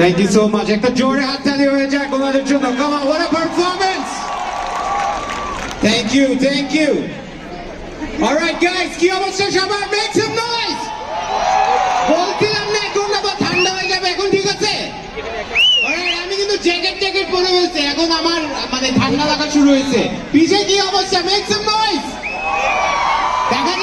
Thank you so much. একটা জোরে হাততালি হয়ে যায় তোমাদের জন্য। Come on, what a performance! Thank you, thank you. All right, guys, কি অবস্থা সবার? Make some noise. বলছিলাম না এখন আবার ঠান্ডা হয়ে যাবে, এখন ঠিক আছে? Alright, আমি কিন্তু জ্যাকেট পরে ফেলছি, এখন আমার মানে ঠান্ডা লাগা শুরু হয়েছে। পিছে কি অবস্থা? Make some noise. দেখা